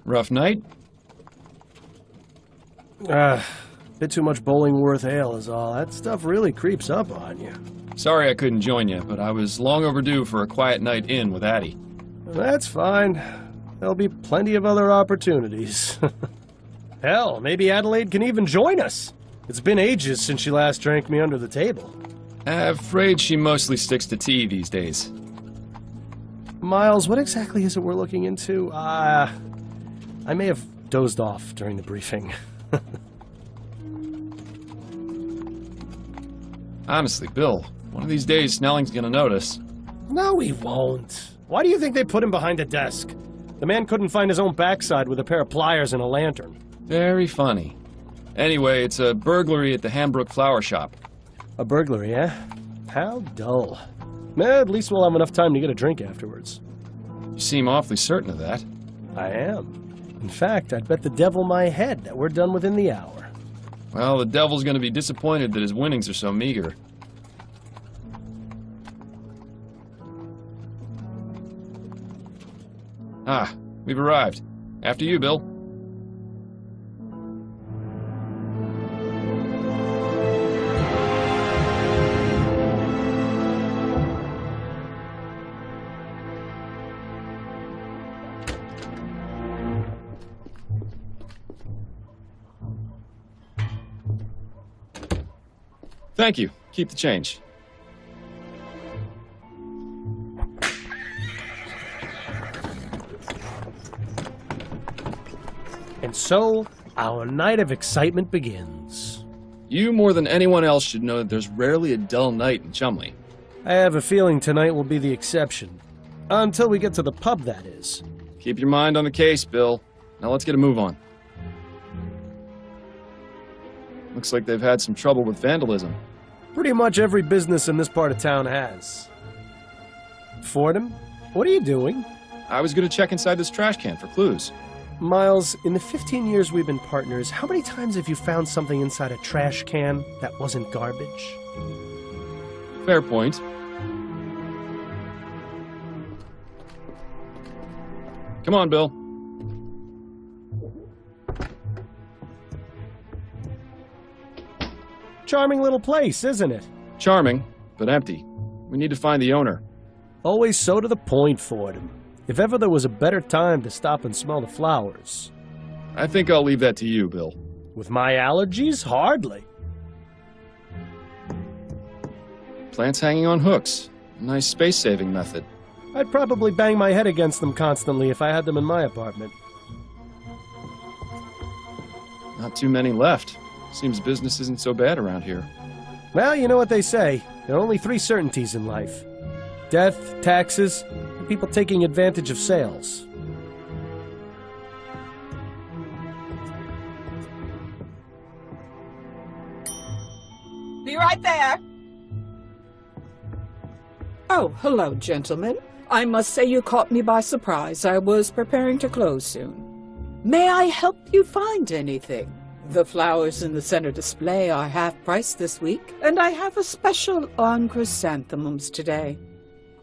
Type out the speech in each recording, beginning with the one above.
Rough night? Bit too much Bollingworth ale is all. That stuff really creeps up on you. Sorry I couldn't join you, but I was long overdue for a quiet night in with Addie. That's fine. There'll be plenty of other opportunities. Hell, maybe Adelaide can even join us. It's been ages since she last drank me under the table. Afraid she mostly sticks to tea these days. Miles, what exactly is it we're looking into? I may have dozed off during the briefing. Honestly, Bill, one of these days Snelling's gonna notice. No, he won't. Why do you think they put him behind a desk? The man couldn't find his own backside with a pair of pliers and a lantern. Very funny. Anyway, it's a burglary at the Hambrook Flower Shop. A burglary, eh? How dull. At least we'll have enough time to get a drink afterwards. You seem awfully certain of that. I am. In fact, I'd bet the devil my head that we're done within the hour. Well, the devil's gonna be disappointed that his winnings are so meager. Ah, we've arrived. After you, Bill. Thank you. Keep the change. And so, our night of excitement begins. You, more than anyone else, should know that there's rarely a dull night in Chumley. I have a feeling tonight will be the exception. Until we get to the pub, that is. Keep your mind on the case, Bill. Now let's get a move on. Looks like they've had some trouble with vandalism. Pretty much every business in this part of town has. Fordham, what are you doing? I was gonna check inside this trash can for clues. Miles, in the 15 years we've been partners, how many times have you found something inside a trash can that wasn't garbage? Fair point. Come on, Bill. Charming little place, isn't it? Charming, but empty. We need to find the owner. Always so to the point, Fordham. If ever there was a better time to stop and smell the flowers. I think I'll leave that to you, Bill. With my allergies? Hardly. Plants hanging on hooks. A nice space-saving method. I'd probably bang my head against them constantly if I had them in my apartment. Not too many left. Seems business isn't so bad around here. Well, you know what they say. There are only 3 certainties in life. Death, taxes, and people taking advantage of sales. Be right there. Oh, hello, gentlemen. I must say you caught me by surprise. I was preparing to close soon. May I help you find anything? The flowers in the center display are half-price this week, and I have a special on chrysanthemums today.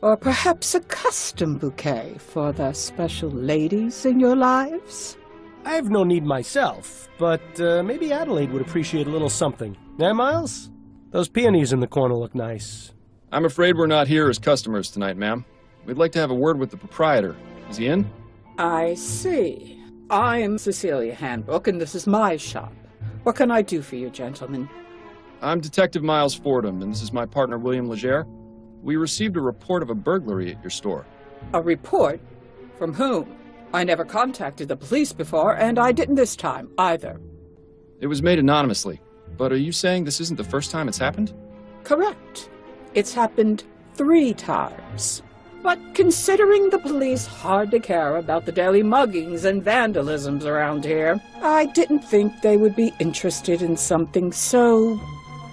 Or perhaps a custom bouquet for the special ladies in your lives? I have no need myself, but maybe Adelaide would appreciate a little something. Eh, Miles? Those peonies in the corner look nice. I'm afraid we're not here as customers tonight, ma'am. We'd like to have a word with the proprietor. Is he in? I see. I am Cecilia Handbook, and this is my shop. What can I do for you, gentlemen? I'm Detective Miles Fordham, and this is my partner, William Legere. We received a report of a burglary at your store. A report? From whom? I never contacted the police before, and I didn't this time, either. It was made anonymously. But are you saying this isn't the first time it's happened? Correct. It's happened 3 times. But considering the police hardly care about the daily muggings and vandalisms around here, I didn't think they would be interested in something so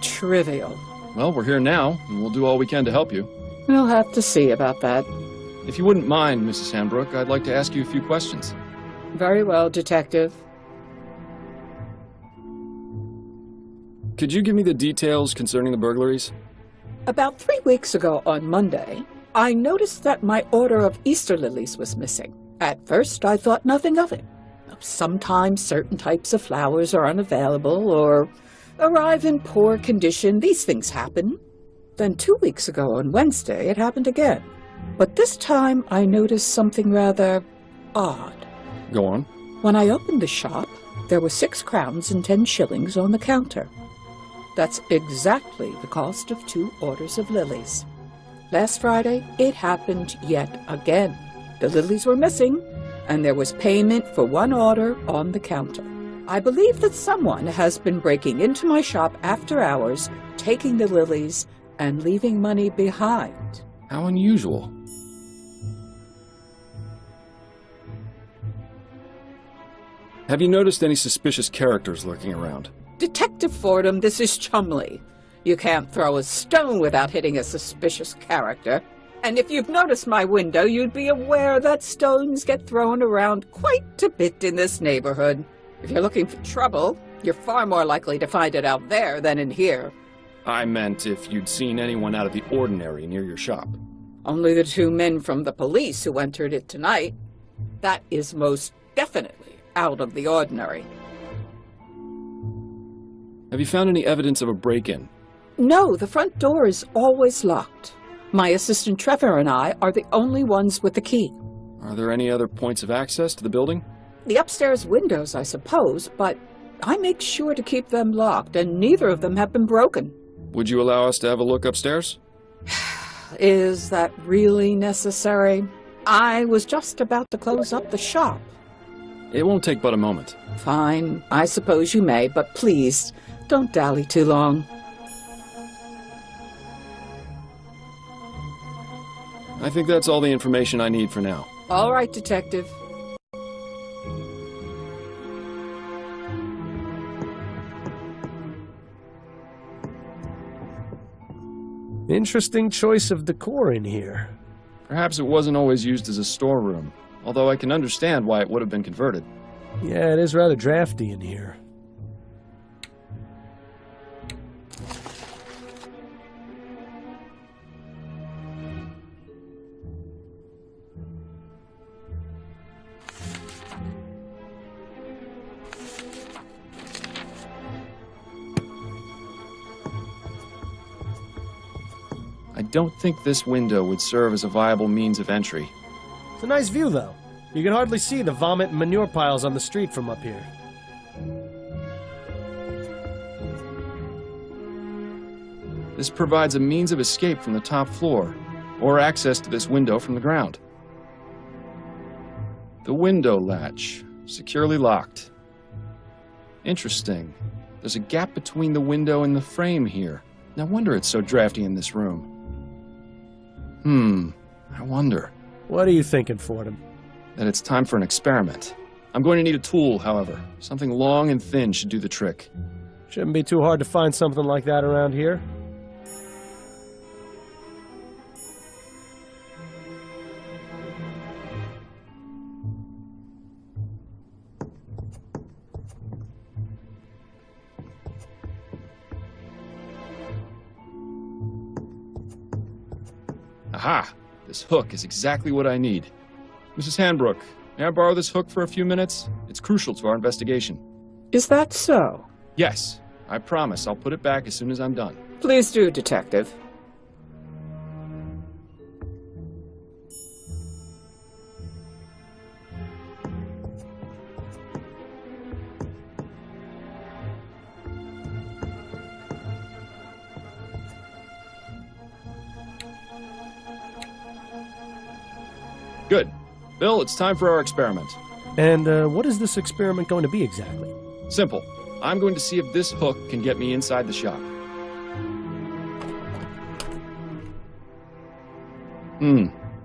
trivial. Well, we're here now, and we'll do all we can to help you. We'll have to see about that. If you wouldn't mind, Mrs. Hambrook, I'd like to ask you a few questions. Very well, Detective. Could you give me the details concerning the burglaries? About 3 weeks ago on Monday, I noticed that my order of Easter lilies was missing. At first, I thought nothing of it. Sometimes certain types of flowers are unavailable or arrive in poor condition. These things happen. Then 2 weeks ago on Wednesday, it happened again. But this time, I noticed something rather odd. Go on. When I opened the shop, there were 6 crowns and 10 shillings on the counter. That's exactly the cost of 2 orders of lilies. Last Friday, it happened yet again. The lilies were missing, and there was payment for 1 order on the counter. I believe that someone has been breaking into my shop after hours, taking the lilies, and leaving money behind. How unusual. Have you noticed any suspicious characters lurking around? Detective Fordham, this is Chumley. You can't throw a stone without hitting a suspicious character. And if you've noticed my window, you'd be aware that stones get thrown around quite a bit in this neighborhood. If you're looking for trouble, you're far more likely to find it out there than in here. I meant if you'd seen anyone out of the ordinary near your shop. Only the 2 men from the police who entered it tonight. That is most definitely out of the ordinary. Have you found any evidence of a break-in? No, the front door is always locked. My assistant Trevor and I are the only ones with the key. Are there any other points of access to the building? The upstairs windows, I suppose, but I make sure to keep them locked, and neither of them have been broken. Would you allow us to have a look upstairs? Is that really necessary? I was just about to close up the shop. It won't take but a moment. Fine, I suppose you may, but please, don't dally too long. I think that's all the information I need for now. All right, Detective. Interesting choice of decor in here. Perhaps it wasn't always used as a storeroom, although I can understand why it would have been converted. Yeah, it is rather drafty in here. I don't think this window would serve as a viable means of entry. It's a nice view, though. You can hardly see the vomit and manure piles on the street from up here. This provides a means of escape from the top floor, or access to this window from the ground. The window latch, securely locked. Interesting. There's a gap between the window and the frame here. No wonder it's so drafty in this room. I wonder. What are you thinking, Fordham? That it's time for an experiment. I'm going to need a tool, however. Something long and thin should do the trick. Shouldn't be too hard to find something like that around here. Aha! This hook is exactly what I need. Mrs. Hanbrook, may I borrow this hook for a few minutes? It's crucial to our investigation. Is that so? Yes, I promise I'll put it back as soon as I'm done. Please do, Detective. Good. Bill, it's time for our experiment. And what is this experiment going to be exactly? Simple. I'm going to see if this hook can get me inside the shop.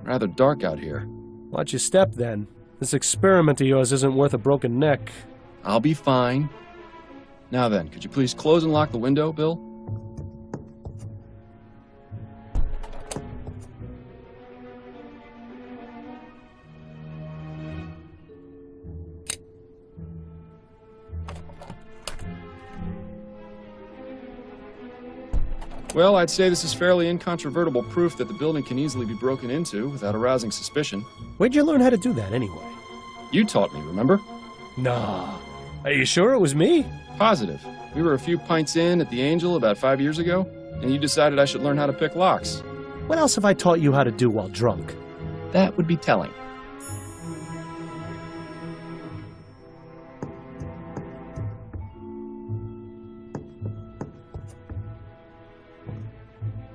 Rather dark out here. Watch your step, then. This experiment of yours isn't worth a broken neck. I'll be fine. Now then, could you please close and lock the window, Bill? Well, I'd say this is fairly incontrovertible proof that the building can easily be broken into without arousing suspicion. Where'd you learn how to do that, anyway? You taught me, remember? Nah. Are you sure it was me? Positive. We were a few pints in at the Angel about 5 years ago, and you decided I should learn how to pick locks. What else have I taught you how to do while drunk? That would be telling.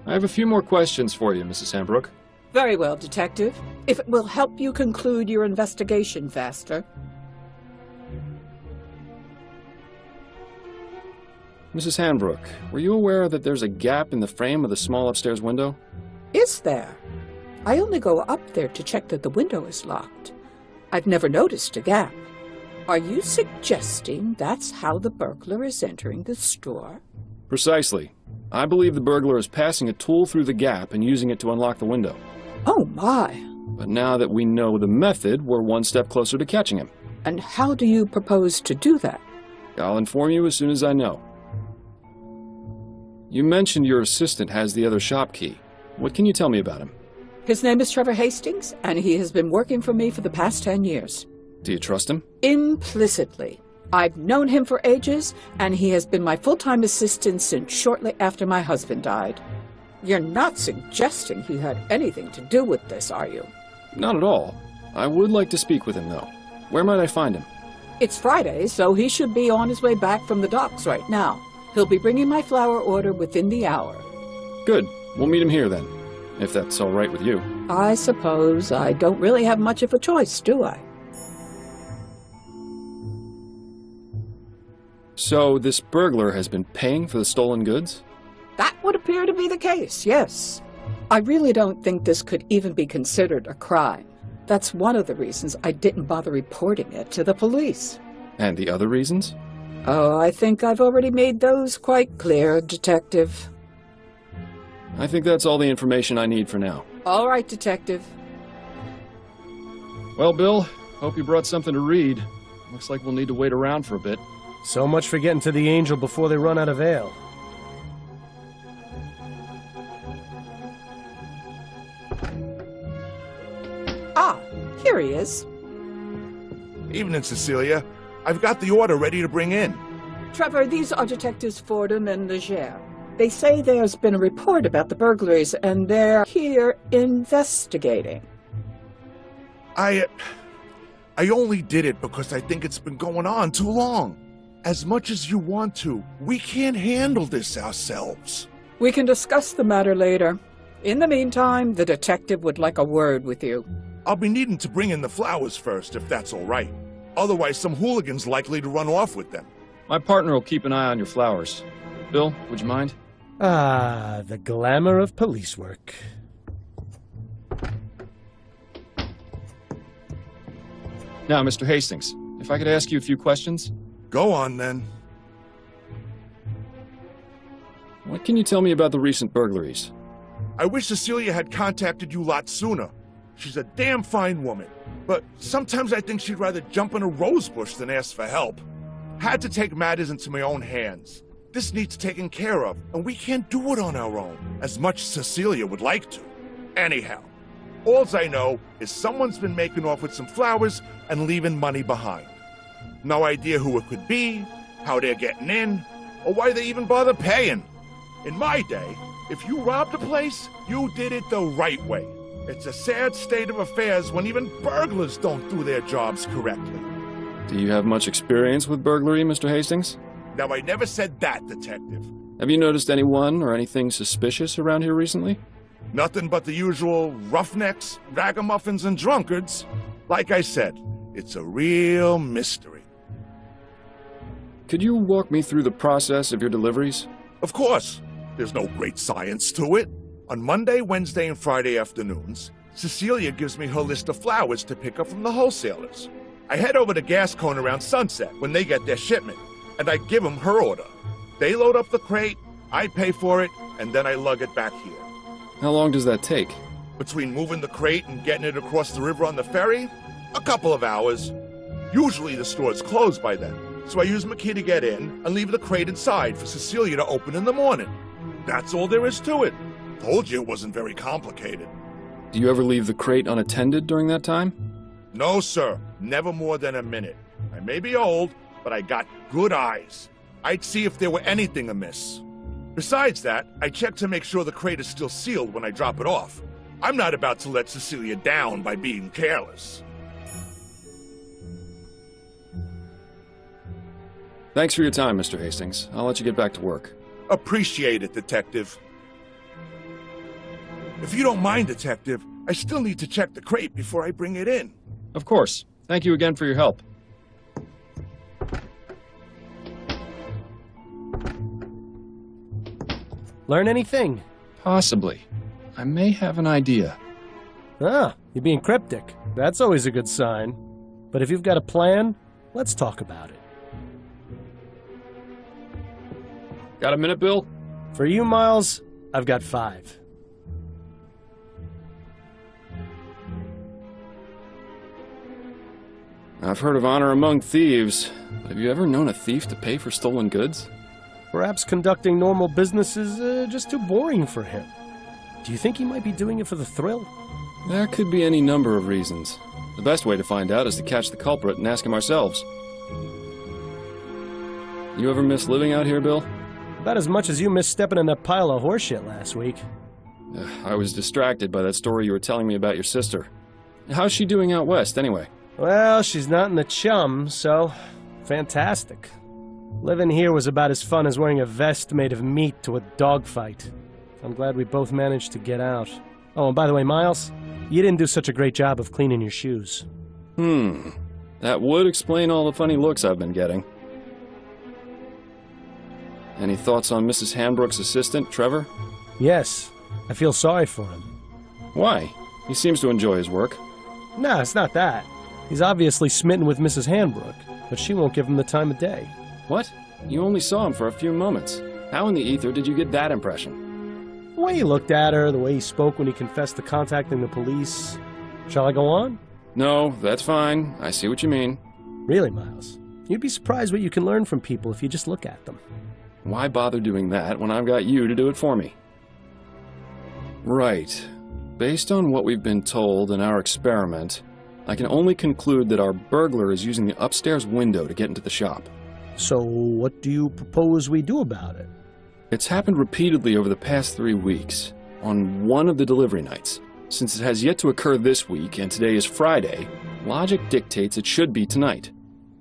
I have a few more questions for you, Mrs. Hambrook. Very well, Detective. If it will help you conclude your investigation faster. Mrs. Hambrook, were you aware that there's a gap in the frame of the small upstairs window? Is there? I only go up there to check that the window is locked. I've never noticed a gap. Are you suggesting that's how the burglar is entering the store? Precisely. I believe the burglar is passing a tool through the gap and using it to unlock the window. Oh, my. But now that we know the method, we're one step closer to catching him. And how do you propose to do that? I'll inform you as soon as I know. You mentioned your assistant has the other shop key. What can you tell me about him? His name is Trevor Hastings, and he has been working for me for the past 10 years. Do you trust him? Implicitly. I've known him for ages, and he has been my full-time assistant since shortly after my husband died. You're not suggesting he had anything to do with this, are you? Not at all. I would like to speak with him, though. Where might I find him? It's Friday, so he should be on his way back from the docks right now. He'll be bringing my flower order within the hour. Good. We'll meet him here, then. If that's all right with you. I suppose I don't really have much of a choice, do I? So, this burglar has been paying for the stolen goods? That would appear to be the case, yes. I really don't think this could even be considered a crime. That's one of the reasons I didn't bother reporting it to the police. And the other reasons? Oh, I think I've already made those quite clear, Detective. I think that's all the information I need for now. All right, Detective. Well, Bill, hope you brought something to read. Looks like we'll need to wait around for a bit. So much for getting to the Angel before they run out of ale. Ah, here he is. Evening, Cecilia. I've got the order ready to bring in. Trevor, these are Detectives Fordham and Leger. They say there's been a report about the burglaries, and they're here investigating. I only did it because I think it's been going on too long. As much as you want to, we can't handle this ourselves. We can discuss the matter later. In the meantime, the detective would like a word with you. I'll be needing to bring in the flowers first, if that's all right. Otherwise, some hooligan's likely to run off with them. My partner will keep an eye on your flowers. Bill, would you mind? Ah, the glamour of police work. Now, Mr. Hastings, if I could ask you a few questions? Go on, then. What can you tell me about the recent burglaries? I wish Cecilia had contacted you lots sooner. She's a damn fine woman. But sometimes I think she'd rather jump in a rose bush than ask for help. Had to take matters into my own hands. This needs taken care of, and we can't do it on our own, as much as Cecilia would like to. Anyhow, alls I know is someone's been making off with some flowers and leaving money behind. No idea who it could be, how they're getting in, or why they even bother paying. In my day, if you robbed a place, you did it the right way. It's a sad state of affairs when even burglars don't do their jobs correctly. Do you have much experience with burglary, Mr. Hastings? Now, I never said that, Detective. Have you noticed anyone or anything suspicious around here recently? Nothing but the usual roughnecks, ragamuffins, and drunkards. Like I said, it's a real mystery. Could you walk me through the process of your deliveries? Of course. There's no great science to it. On Monday, Wednesday, and Friday afternoons, Cecilia gives me her list of flowers to pick up from the wholesalers. I head over to Gascon around sunset when they get their shipment, and I give them her order. They load up the crate, I pay for it, and then I lug it back here. How long does that take? Between moving the crate and getting it across the river on the ferry, a couple of hours. Usually the store's closed by then, so I use my key to get in and leave the crate inside for Cecilia to open in the morning. That's all there is to it. Told you it wasn't very complicated. Do you ever leave the crate unattended during that time? No, sir. Never more than a minute. I may be old, but I got good eyes. I'd see if there were anything amiss. Besides that, I check to make sure the crate is still sealed when I drop it off. I'm not about to let Cecilia down by being careless. Thanks for your time, Mr. Hastings. I'll let you get back to work. Appreciate it, Detective. If you don't mind, Detective, I still need to check the crate before I bring it in. Of course. Thank you again for your help. Learn anything? Possibly. I may have an idea. Ah, you're being cryptic. That's always a good sign. But if you've got a plan, let's talk about it. Got a minute, Bill? For you, Miles, I've got 5. I've heard of honor among thieves, but have you ever known a thief to pay for stolen goods? Perhaps conducting normal business is just too boring for him. Do you think he might be doing it for the thrill? There could be any number of reasons. The best way to find out is to catch the culprit and ask him ourselves. You ever miss living out here, Bill? About as much as you missed stepping in that pile of horseshit last week. I was distracted by that story you were telling me about your sister. How's she doing out west, anyway? Well, she's not in the chum, so fantastic. Living here was about as fun as wearing a vest made of meat to a dogfight. I'm glad we both managed to get out. Oh, and by the way, Miles, you didn't do such a great job of cleaning your shoes. That would explain all the funny looks I've been getting. Any thoughts on Mrs. Hanbrook's assistant, Trevor? Yes, I feel sorry for him. Why? He seems to enjoy his work. Nah, it's not that. He's obviously smitten with Mrs. Hanbrook, but she won't give him the time of day. What? You only saw him for a few moments. How in the ether did you get that impression? The way he looked at her, the way he spoke when he confessed to contacting the police. Shall I go on? No, that's fine. I see what you mean. Really, Miles? You'd be surprised what you can learn from people if you just look at them. Why bother doing that when I've got you to do it for me? Right. Based on what we've been told in our experiment, I can only conclude that our burglar is using the upstairs window to get into the shop. So what do you propose we do about it? It's happened repeatedly over the past 3 weeks, on one of the delivery nights. Since it has yet to occur this week, and today is Friday, logic dictates it should be tonight.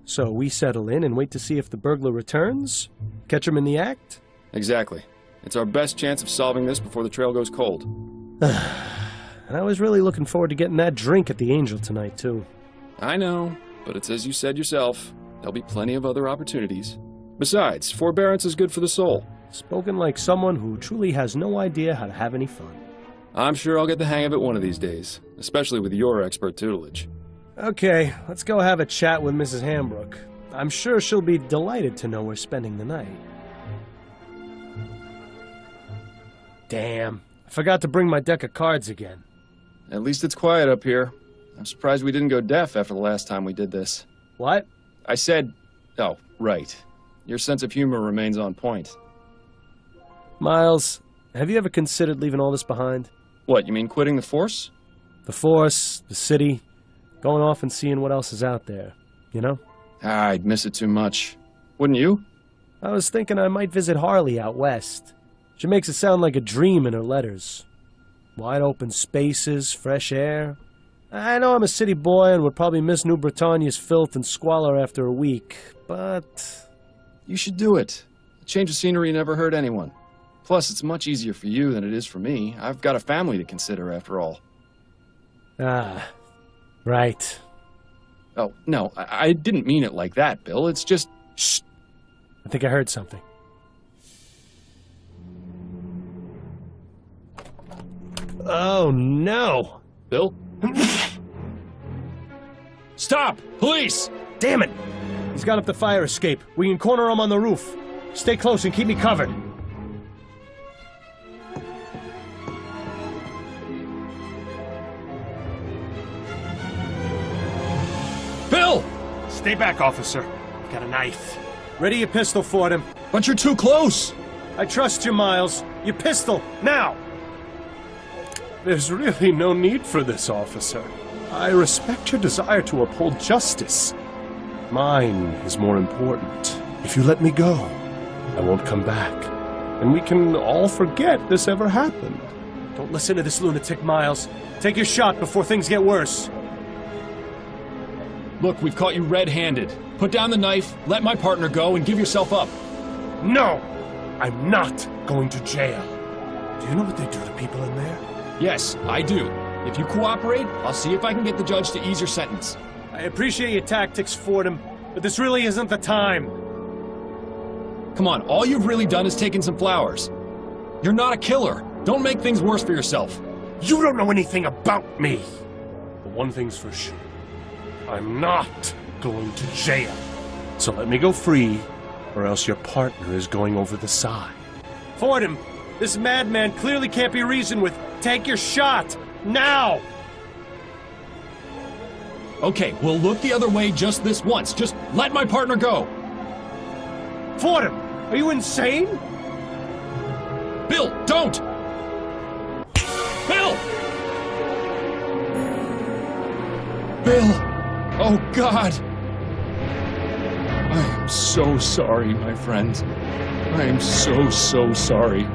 So we settle in and wait to see if the burglar returns? Catch him in the act? Exactly. It's our best chance of solving this before the trail goes cold. And I was really looking forward to getting that drink at the Angel tonight, too. I know, but it's as you said yourself. There'll be plenty of other opportunities. Besides, forbearance is good for the soul. Spoken like someone who truly has no idea how to have any fun. I'm sure I'll get the hang of it one of these days, especially with your expert tutelage. Okay, let's go have a chat with Mrs. Hanbrook. I'm sure she'll be delighted to know we're spending the night. Damn, I forgot to bring my deck of cards again. At least it's quiet up here. I'm surprised we didn't go deaf after the last time we did this. What? I said... Oh, right. Your sense of humor remains on point. Miles, have you ever considered leaving all this behind? What, you mean quitting the force? The force, the city, going off and seeing what else is out there, you know? I'd miss it too much. Wouldn't you? I was thinking I might visit Harley out west. She makes it sound like a dream in her letters. Wide open spaces, fresh air. I know I'm a city boy and would probably miss New Britannia's filth and squalor after a week, but... You should do it. A change of scenery never hurt anyone. Plus, it's much easier for you than it is for me. I've got a family to consider, after all. Ah, right. Oh, no, I didn't mean it like that, Bill. It's just... Shh. I think I heard something. Oh, no! Bill? Stop! Police! Damn it! He's got up the fire escape. We can corner him on the roof. Stay close and keep me covered. Bill! Stay back, officer. I've got a knife. Ready your pistol for him. But you're too close! I trust you, Miles. Your pistol, now! There's really no need for this, officer. I respect your desire to uphold justice. Mine is more important. If you let me go, I won't come back. And we can all forget this ever happened. Don't listen to this lunatic, Miles. Take your shot before things get worse. Look, we've caught you red-handed. Put down the knife, let my partner go, and give yourself up. No! I'm not going to jail. Do you know what they do to people in there? Yes, I do. If you cooperate, I'll see if I can get the judge to ease your sentence. I appreciate your tactics, Fordham, but this really isn't the time. Come on, all you've really done is taken some flowers. You're not a killer. Don't make things worse for yourself. You don't know anything about me. But one thing's for sure. I'm not going to jail. So let me go free, or else your partner is going over the side. Fordham, this madman clearly can't be reasoned with. Take your shot, now! Okay, we'll look the other way just this once. Just let my partner go. Fordham, are you insane? Bill, don't! Bill! Bill! Oh, God! I am so sorry, my friend. I am so sorry.